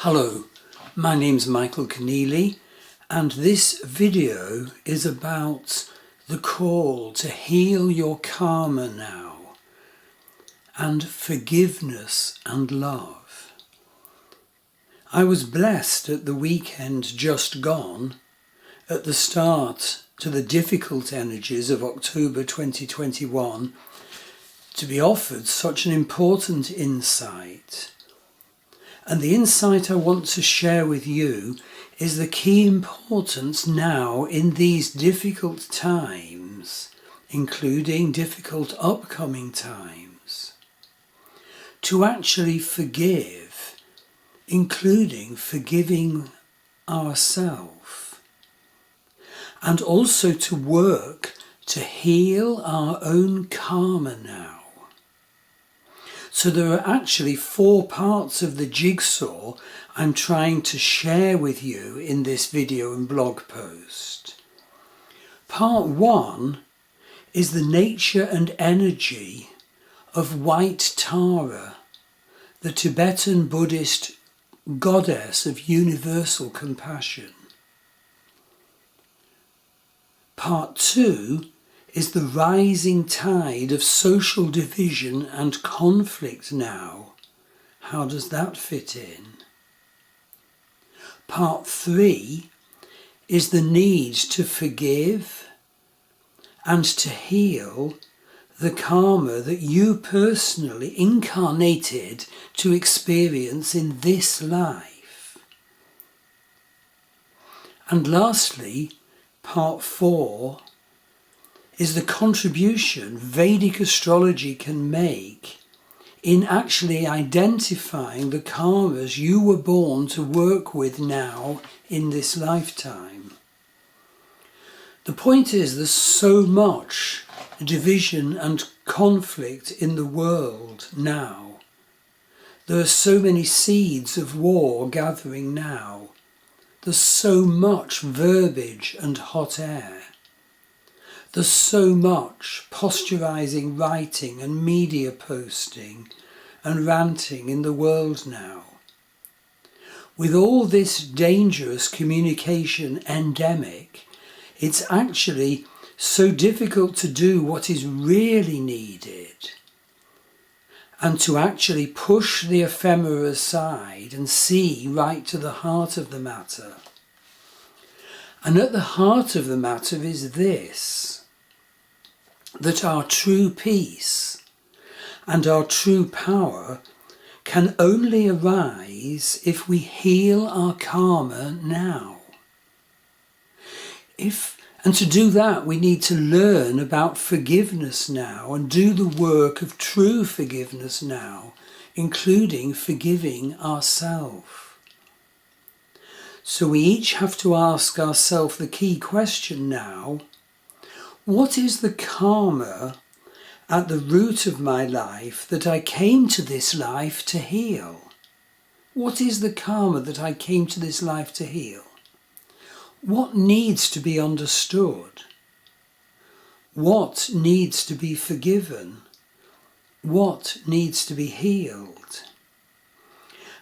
Hello, my name's Michael Conneely, and this video is about the call to heal your karma now and forgiveness and love. I was blessed at the weekend just gone, at the start to the difficult energies of October 2021, to be offered such an important insight. And the insight I want to share with you is the key importance now in these difficult times, including difficult upcoming times, to actually forgive, including forgiving ourselves, and also to work to heal our own karma now. So there are actually 4 parts of the jigsaw I'm trying to share with you in this video and blog post. Part 1 is the nature and energy of white Tara, the Tibetan Buddhist goddess of universal compassion. Part 2 is the rising tide of social division and conflict now. How does that fit in? Part 3 is the need to forgive and to heal the karma that you personally incarnated to experience in this life. And lastly, Part 4 is the contribution Vedic astrology can make in actually identifying the karmas you were born to work with now in this lifetime. The point is, there's so much division and conflict in the world now. There are so many seeds of war gathering now. There's so much verbiage and hot air. There's so much posturizing, writing and media posting and ranting in the world now. With all this dangerous communication endemic, it's actually so difficult to do what is really needed and to actually push the ephemera aside and see right to the heart of the matter. And at the heart of the matter is this: that our true peace and our true power can only arise if we heal our karma now. And to do that, we need to learn about forgiveness now and do the work of true forgiveness now, including forgiving ourselves. So we each have to ask ourselves the key question now: what is the karma at the root of my life that I came to this life to heal? What is the karma that I came to this life to heal? What needs to be understood? What needs to be forgiven? What needs to be healed?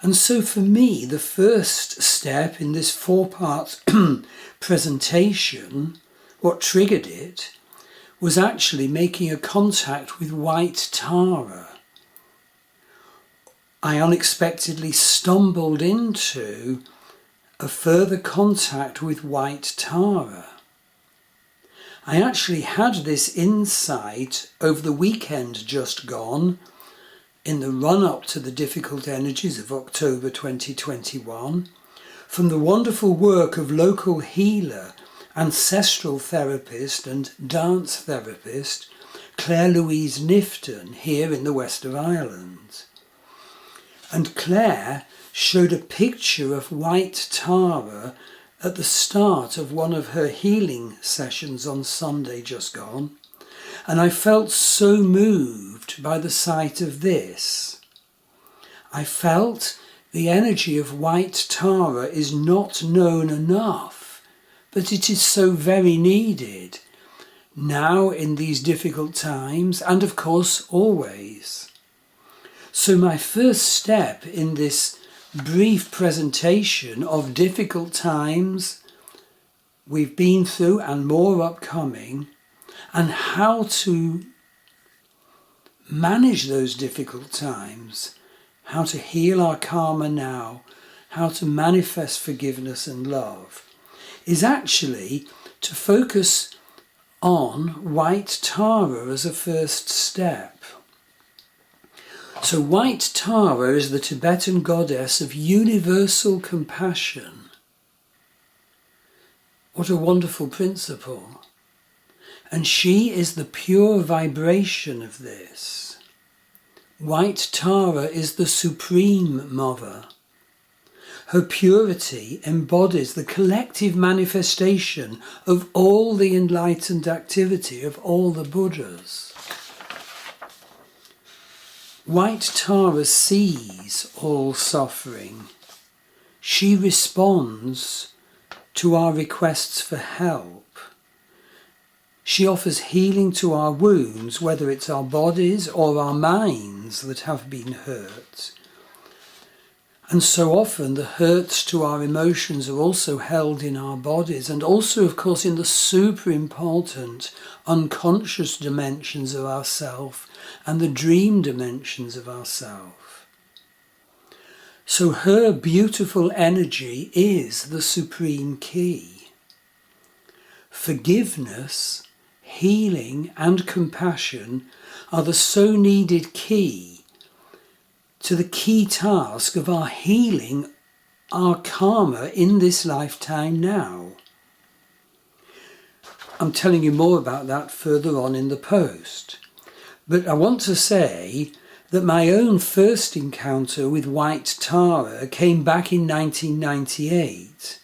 And so for me, the first step in this 4-part presentation, what triggered it, was actually making a contact with white Tara. I unexpectedly stumbled into a further contact with white Tara. I actually had this insight over the weekend just gone, in the run-up to the difficult energies of October 2021, from the wonderful work of local healer, ancestral therapist and dance therapist Claire Louise Nifton here in the west of Ireland. And Claire showed a picture of white Tara at the start of one of her healing sessions on Sunday just gone, and I felt so moved by the sight of this. I felt the energy of white Tara is not known enough, but it is so very needed now in these difficult times, and of course always. So my first step in this brief presentation of difficult times we've been through and more upcoming, and how to manage those difficult times, how to heal our karma now, how to manifest forgiveness and love, is actually to focus on white Tara as a first step. So white Tara is the Tibetan goddess of universal compassion. What a wonderful principle. And she is the pure vibration of this. White Tara is the Supreme Mother. Her purity embodies the collective manifestation of all the enlightened activity of all the Buddhas. White Tara sees all suffering. She responds to our requests for help. She offers healing to our wounds, whether it's our bodies or our minds that have been hurt. And so often the hurts to our emotions are also held in our bodies, and also, of course, in the super important unconscious dimensions of ourself and the dream dimensions of ourself. So her beautiful energy is the supreme key. Forgiveness, healing and compassion are the so needed key to the key task of our healing our karma in this lifetime now. I'm telling you more about that further on in the post. But I want to say that my own first encounter with white Tara came back in 1998.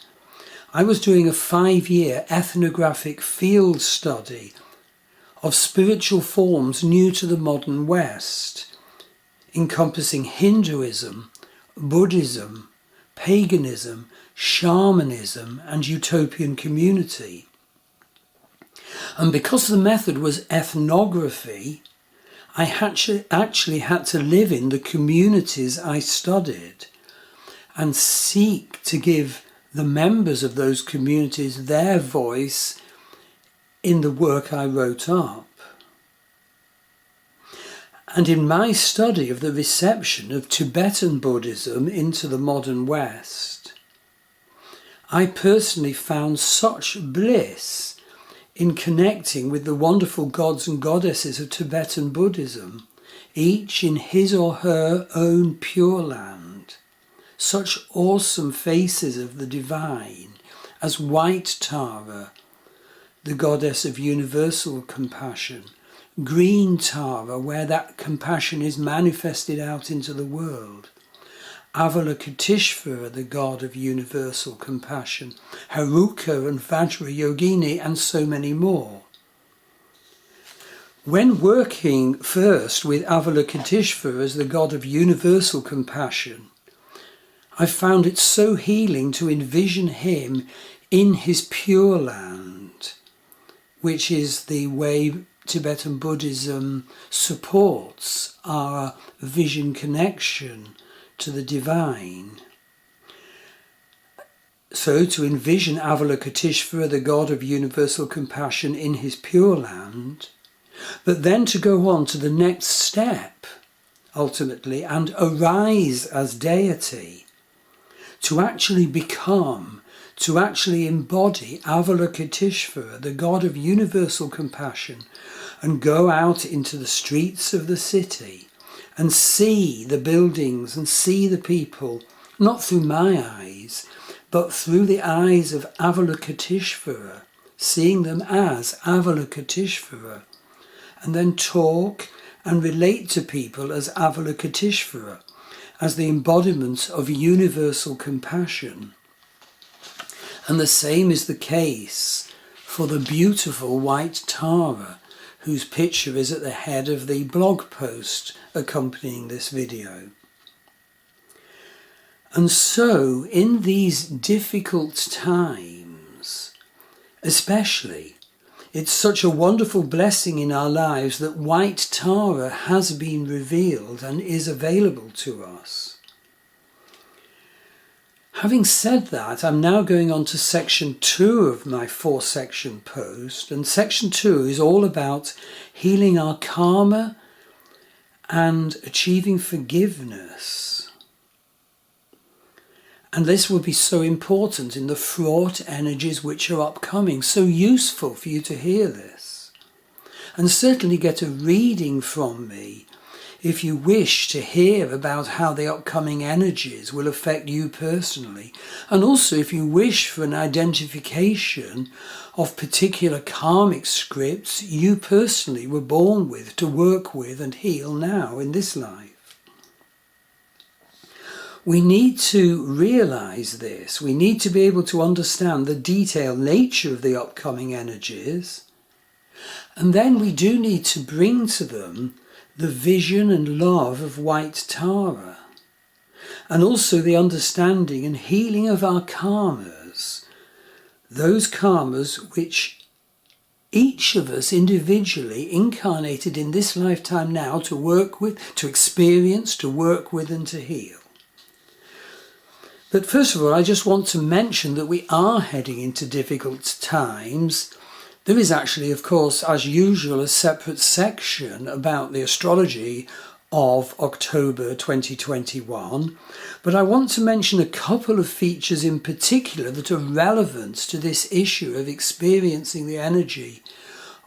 I was doing a 5-year ethnographic field study of spiritual forms new to the modern West, encompassing Hinduism, Buddhism, paganism, shamanism, and utopian community. And because the method was ethnography, I actually had to live in the communities I studied and seek to give the members of those communities their voice in the work I wrote up. And in my study of the reception of Tibetan Buddhism into the modern West, I personally found such bliss in connecting with the wonderful gods and goddesses of Tibetan Buddhism, each in his or her own pure land. Such awesome faces of the divine as white Tara, the goddess of universal compassion, green Tara, where that compassion is manifested out into the world, Avalokiteshvara, the god of universal compassion, Haruka and Vajrayogini, and so many more. When working first with Avalokiteshvara as the god of universal compassion, I found it so healing to envision him in his pure land, which is the way Tibetan Buddhism supports our vision connection to the divine. So to envision Avalokiteshvara, the god of universal compassion, in his pure land, but then to go on to the next step, ultimately, and arise as deity, to actually become, to actually embody Avalokiteshvara, the god of universal compassion, and go out into the streets of the city and see the buildings and see the people, not through my eyes, but through the eyes of Avalokiteshvara, seeing them as Avalokiteshvara, and then talk and relate to people as Avalokiteshvara, as the embodiment of universal compassion. And the same is the case for the beautiful white Tara, whose picture is at the head of the blog post accompanying this video. And so, in these difficult times, especially, it's such a wonderful blessing in our lives that white Tara has been revealed and is available to us. Having said that, I'm now going on to section 2 of my 4-section post, and section 2 is all about healing our karma and achieving forgiveness. And this will be so important in the fraught energies which are upcoming, so useful for you to hear this. And certainly get a reading from me if you wish to hear about how the upcoming energies will affect you personally. And also if you wish for an identification of particular karmic scripts you personally were born with to work with and heal now in this life. We need to realize this. We need to be able to understand the detailed nature of the upcoming energies. And then we do need to bring to them the vision and love of white Tara. And also the understanding and healing of our karmas. Those karmas which each of us individually incarnated in this lifetime now to work with, to experience, to work with and to heal. But first of all, I just want to mention that we are heading into difficult times. There is actually, of course, as usual, a separate section about the astrology of October 2021. But I want to mention a couple of features in particular that are relevant to this issue of experiencing the energy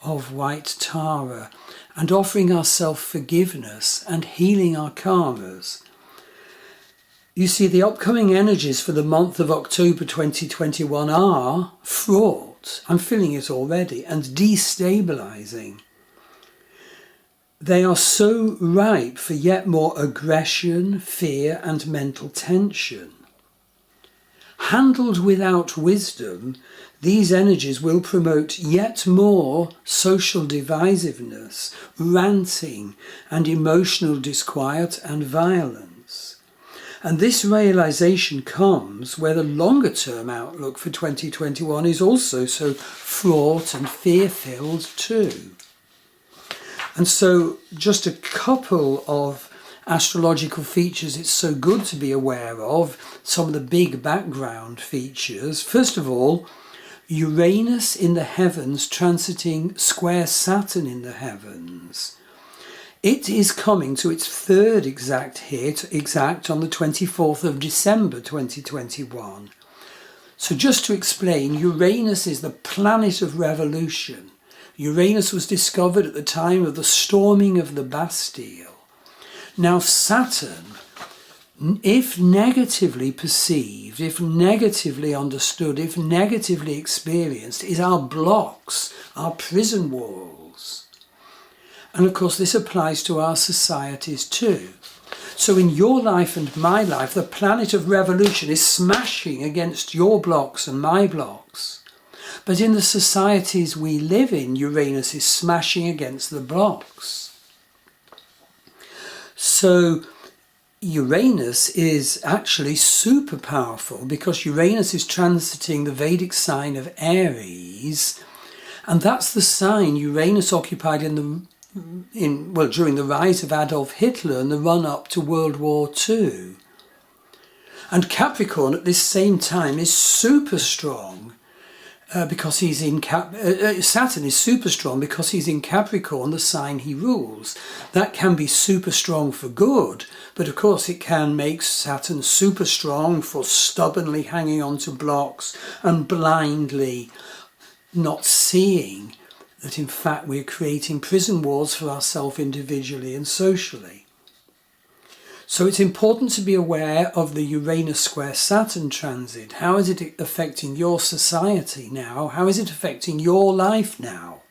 of white Tara and offering ourselves forgiveness and healing our karmas. You see, the upcoming energies for the month of October 2021 are fraught, I'm feeling it already, and destabilizing. They are so ripe for yet more aggression, fear, and mental tension. Handled without wisdom, these energies will promote yet more social divisiveness, ranting, and emotional disquiet and violence. And this realization comes where the longer term outlook for 2021 is also so fraught and fear-filled too. And so just a couple of astrological features it's so good to be aware of, some of the big background features. First of all, Uranus in the heavens transiting square Saturn in the heavens. It is coming to its third exact on the 24th of December 2021. So just to explain, Uranus is the planet of revolution. Uranus was discovered at the time of the storming of the Bastille. Now Saturn, if negatively perceived, if negatively understood, if negatively experienced, is our blocks, our prison walls. And of course this applies to our societies too. So in your life and my life, the planet of revolution is smashing against your blocks and my blocks. But in the societies we live in, Uranus is smashing against the blocks. So Uranus is actually super powerful because Uranus is transiting the Vedic sign of Aries, and that's the sign Uranus occupied during the rise of Adolf Hitler and the run-up to World War II. And Capricorn at this same time is super strong because he's in Saturn is super strong because he's in Capricorn, the sign he rules. That can be super strong for good, but of course it can make Saturn super strong for stubbornly hanging on to blocks and blindly not seeing that in fact we're creating prison walls for ourselves individually and socially. So it's important to be aware of the Uranus square Saturn transit. How is it affecting your society now? How is it affecting your life now?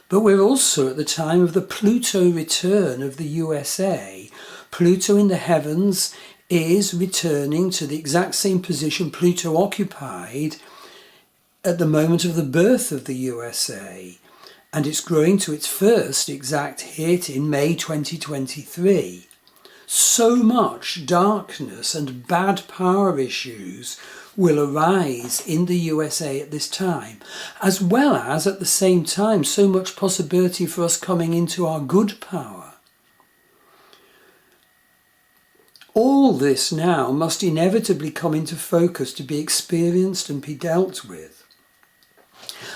But we're also at the time of the Pluto return of the USA. Pluto in the heavens is returning to the exact same position Pluto occupied at the moment of the birth of the USA, and it's growing to its first exact hit in May 2023. So much darkness and bad power issues will arise in the USA at this time, as well as at the same time so much possibility for us coming into our good power. All this now must inevitably come into focus to be experienced and be dealt with.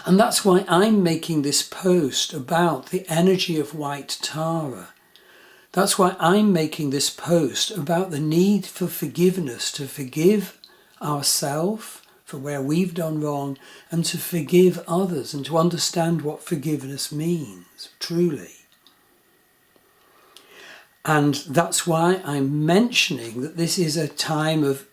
And that's why I'm making this post about the energy of white Tara. That's why I'm making this post about the need for forgiveness, to forgive ourselves for where we've done wrong, and to forgive others, and to understand what forgiveness means, truly. And that's why I'm mentioning that this is a time of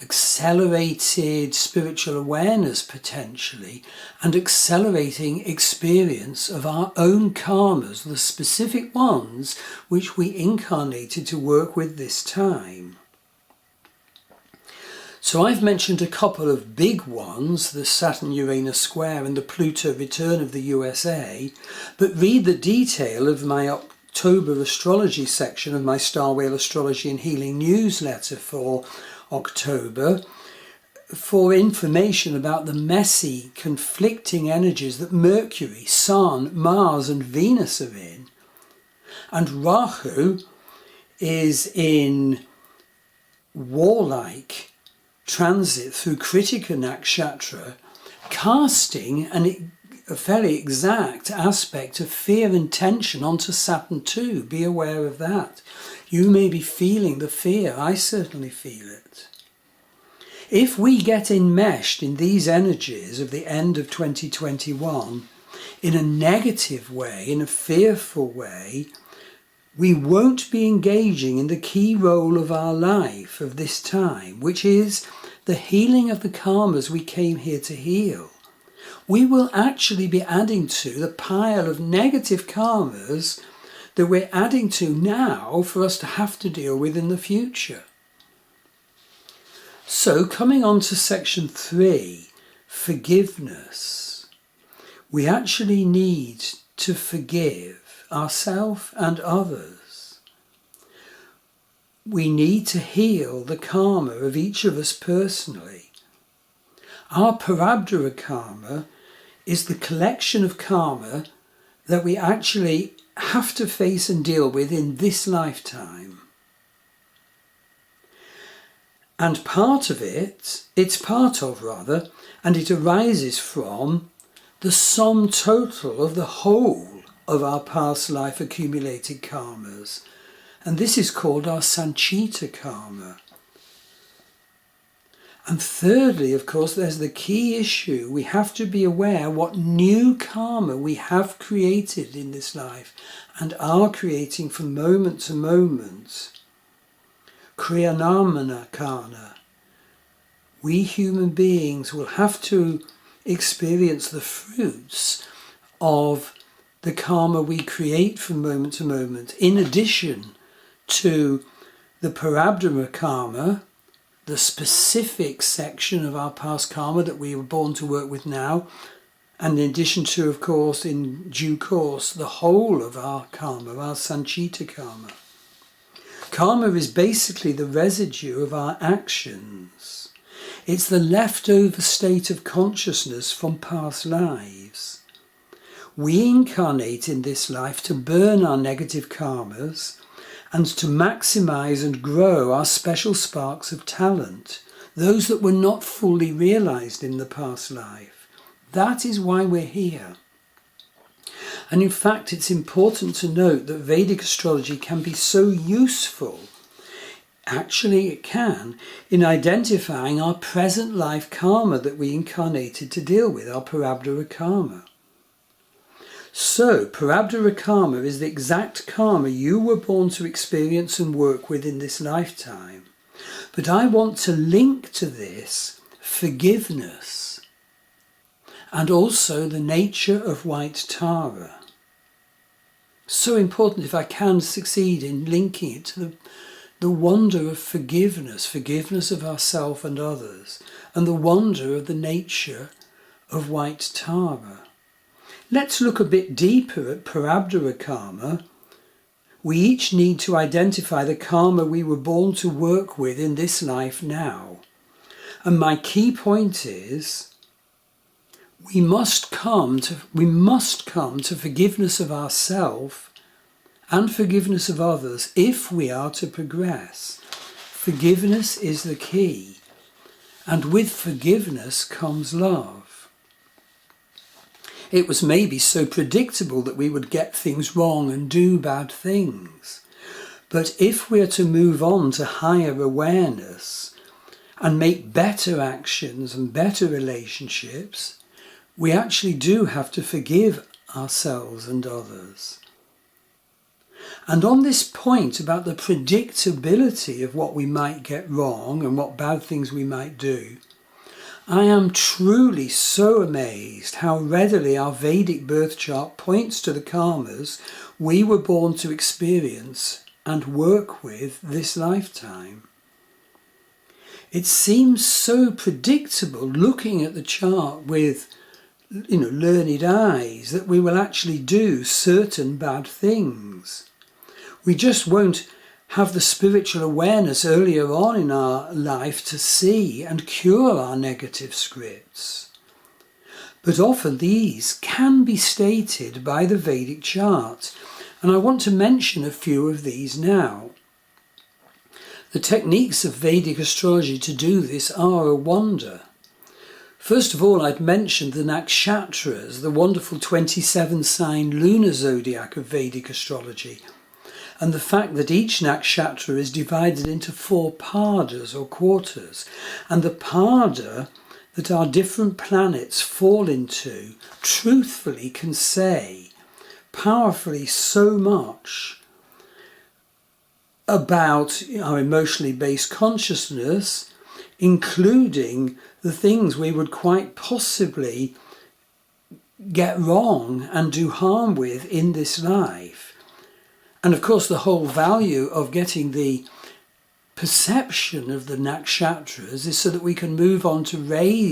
accelerated spiritual awareness, potentially, and accelerating experience of our own karmas, the specific ones which we incarnated to work with this time. So I've mentioned a couple of big ones, the Saturn-Uranus square and the Pluto return of the USA, but read the detail of my October astrology section of my Star Whale Astrology and Healing newsletter for October for information about the messy, conflicting energies that Mercury, Sun, Mars and Venus are in. And Rahu is in warlike transit through Kritika Nakshatra, casting a fairly exact aspect of fear and tension onto Saturn too. Be aware of that. You may be feeling the fear. I certainly feel it. If we get enmeshed in these energies of the end of 2021 in a negative way, in a fearful way, we won't be engaging in the key role of our life of this time, which is the healing of the karmas we came here to heal. We will actually be adding to the pile of negative karmas that we're adding to now for us to have to deal with in the future. So coming on to section 3, forgiveness. We actually need to forgive ourselves and others. We need to heal the karma of each of us personally. Our Parabdhara karma is the collection of karma that we actually have to face and deal with in this lifetime. And it's part of, and it arises from the sum total of the whole of our past life accumulated karmas. And this is called our Sanchita karma. And thirdly, of course, there's the key issue. We have to be aware what new karma we have created in this life and are creating from moment to moment. Kriyanamana karma. We human beings will have to experience the fruits of the karma we create from moment to moment, in addition to the Parabdhara karma, the specific section of our past karma that we were born to work with now, and in addition to, of course, in due course, the whole of our karma, our Sanchita karma. Karma is basically the residue of our actions. It's the leftover state of consciousness from past lives. We incarnate in this life to burn our negative karmas and to maximize and grow our special sparks of talent, those that were not fully realized in the past life. That is why we're here. And in fact, it's important to note that Vedic astrology can be so useful, actually it can, in identifying our present life karma that we incarnated to deal with, our Parabdhara karma. So, Parabdhara karma is the exact karma you were born to experience and work with in this lifetime. But I want to link to this forgiveness and also the nature of white Tara. So important if I can succeed in linking it to the wonder of forgiveness, forgiveness of ourselves and others, and the wonder of the nature of white Tara. Let's look a bit deeper at Parabdhara karma. We each need to identify the karma we were born to work with in this life now. And my key point is, we must come to forgiveness of ourselves and forgiveness of others if we are to progress. Forgiveness is the key, and with forgiveness comes love. It was maybe so predictable that we would get things wrong and do bad things. But if we're to move on to higher awareness and make better actions and better relationships, we actually do have to forgive ourselves and others. And on this point about the predictability of what we might get wrong and what bad things we might do, I am truly so amazed how readily our Vedic birth chart points to the karmas we were born to experience and work with this lifetime. It seems so predictable looking at the chart with, learned eyes, that we will actually do certain bad things. We just won't have the spiritual awareness earlier on in our life to see and cure our negative scripts. But often these can be stated by the Vedic chart, and I want to mention a few of these now. The techniques of Vedic astrology to do this are a wonder. First of all, I'd mentioned the Nakshatras, the wonderful 27-sign lunar zodiac of Vedic astrology, and the fact that each nakshatra is divided into 4 padas or quarters, and the pada that our different planets fall into truthfully can say powerfully so much about our emotionally based consciousness, including the things we would quite possibly get wrong and do harm with in this life. And of course the whole value of getting the perception of the nakshatras is so that we can move on to raise